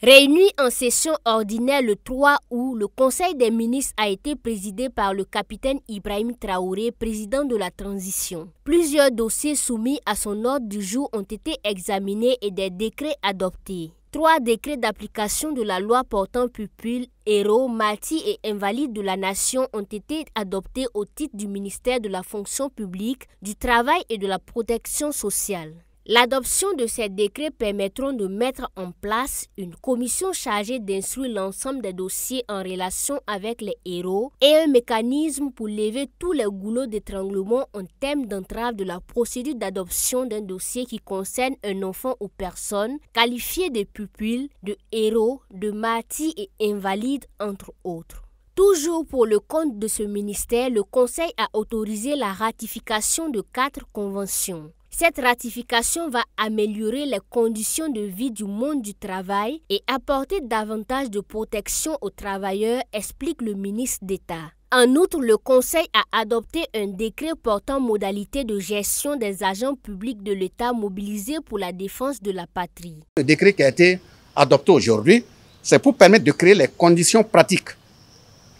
Réuni en session ordinaire le 3 août, le Conseil des ministres a été présidé par le capitaine Ibrahim Traoré, président de la transition. Plusieurs dossiers soumis à son ordre du jour ont été examinés et des décrets adoptés. 3 décrets d'application de la loi portant pupilles, héros, martyrs et invalides de la nation ont été adoptés au titre du ministère de la fonction publique, du travail et de la protection sociale. L'adoption de ces décrets permettront de mettre en place une commission chargée d'instruire l'ensemble des dossiers en relation avec les héros et un mécanisme pour lever tous les goulots d'étranglement en termes d'entrave de la procédure d'adoption d'un dossier qui concerne un enfant ou personne qualifiée de pupille, de héros, de martyr et invalide, entre autres. Toujours pour le compte de ce ministère, le Conseil a autorisé la ratification de 4 conventions. Cette ratification va améliorer les conditions de vie du monde du travail et apporter davantage de protection aux travailleurs, explique le ministre d'État. En outre, le Conseil a adopté un décret portant modalités de gestion des agents publics de l'État mobilisés pour la défense de la patrie. Le décret qui a été adopté aujourd'hui, c'est pour permettre de créer les conditions pratiques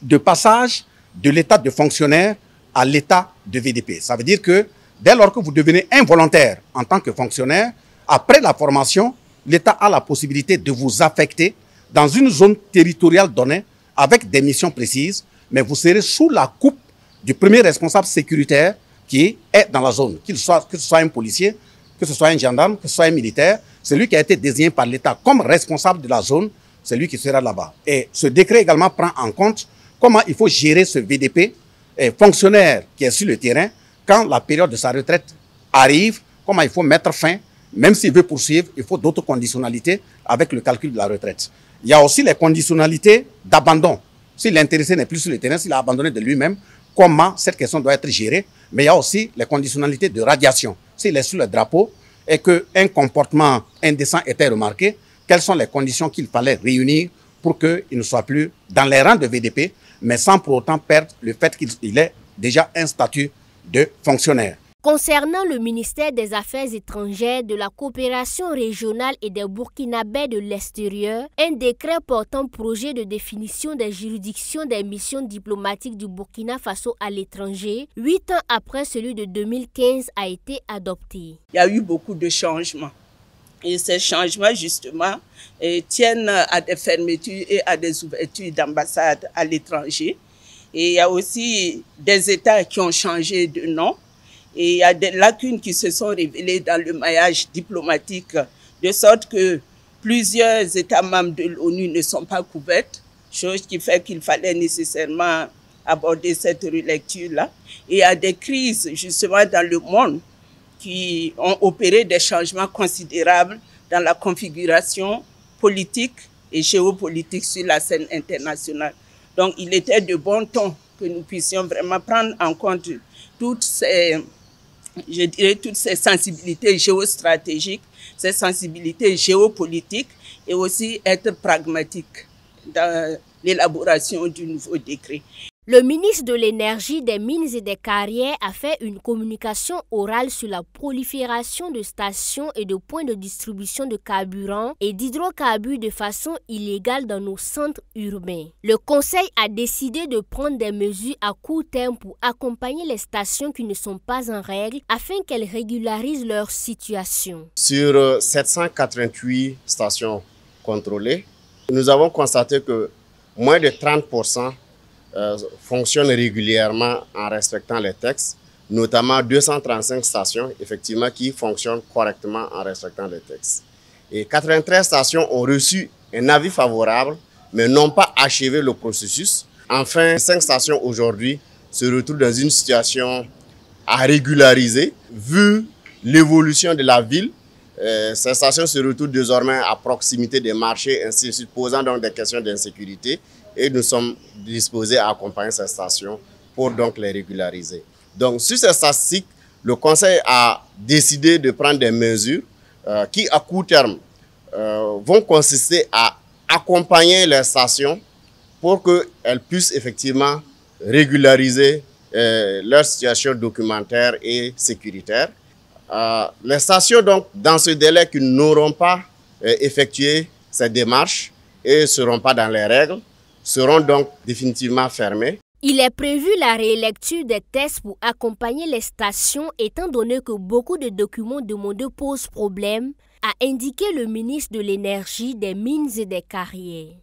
de passage de l'état de fonctionnaire à l'état de VDP. Ça veut dire que dès lors que vous devenez involontaire en tant que fonctionnaire, après la formation, l'État a la possibilité de vous affecter dans une zone territoriale donnée avec des missions précises, mais vous serez sous la coupe du premier responsable sécuritaire qui est dans la zone, que ce soit un policier, que ce soit un gendarme, que ce soit un militaire. Celui qui a été désigné par l'État comme responsable de la zone, c'est lui qui sera là-bas. Et ce décret également prend en compte comment il faut gérer ce VDP, fonctionnaire qui est sur le terrain, quand la période de sa retraite arrive, comment il faut mettre fin, même s'il veut poursuivre, il faut d'autres conditionnalités avec le calcul de la retraite. Il y a aussi les conditionnalités d'abandon. Si l'intéressé n'est plus sur le terrain, s'il a abandonné de lui-même, comment cette question doit être gérée. Mais il y a aussi les conditionnalités de radiation. S'il est sur le drapeau et qu'un comportement indécent était remarqué, quelles sont les conditions qu'il fallait réunir pour qu'il ne soit plus dans les rangs de VDP, mais sans pour autant perdre le fait qu'il ait déjà un statut de fonctionnaires. Concernant le ministère des Affaires étrangères, de la coopération régionale et des Burkinabés de l'extérieur, un décret portant projet de définition des juridictions des missions diplomatiques du Burkina Faso à l'étranger, 8 ans après celui de 2015, a été adopté. Il y a eu beaucoup de changements. Et ces changements, justement, tiennent à des fermetures et à des ouvertures d'ambassades à l'étranger. Et il y a aussi des États qui ont changé de nom. Et il y a des lacunes qui se sont révélées dans le maillage diplomatique, de sorte que plusieurs États membres de l'ONU ne sont pas couverts, chose qui fait qu'il fallait nécessairement aborder cette relecture-là. Et il y a des crises, justement, dans le monde qui ont opéré des changements considérables dans la configuration politique et géopolitique sur la scène internationale. Donc, il était de bon ton que nous puissions vraiment prendre en compte toutes ces sensibilités géostratégiques, ces sensibilités géopolitiques et aussi être pragmatique dans l'élaboration du nouveau décret. Le ministre de l'Énergie, des Mines et des Carrières a fait une communication orale sur la prolifération de stations et de points de distribution de carburant et d'hydrocarbures de façon illégale dans nos centres urbains. Le Conseil a décidé de prendre des mesures à court terme pour accompagner les stations qui ne sont pas en règle afin qu'elles régularisent leur situation. Sur 788 stations contrôlées, nous avons constaté que moins de 30% fonctionnent régulièrement en respectant les textes, notamment 235 stations effectivement qui fonctionnent correctement en respectant les textes. Et 93 stations ont reçu un avis favorable mais n'ont pas achevé le processus. Enfin, 5 stations aujourd'hui se retrouvent dans une situation à régulariser. Vu l'évolution de la ville, ces stations se retrouvent désormais à proximité des marchés, ainsi de suite, posant donc des questions d'insécurité. Et nous sommes disposés à accompagner ces stations pour donc les régulariser. Donc, sur ces statistiques, le Conseil a décidé de prendre des mesures qui, à court terme, vont consister à accompagner les stations pour qu'elles puissent effectivement régulariser leur situation documentaire et sécuritaire. Les stations, donc, dans ce délai qui n'auront pas effectué ces démarches et ne seront pas dans les règles, seront donc définitivement fermées. Il est prévu la rélecture des tests pour accompagner les stations étant donné que beaucoup de documents demandés posent problème, a indiqué le ministre de l'Énergie, des Mines et des Carrières.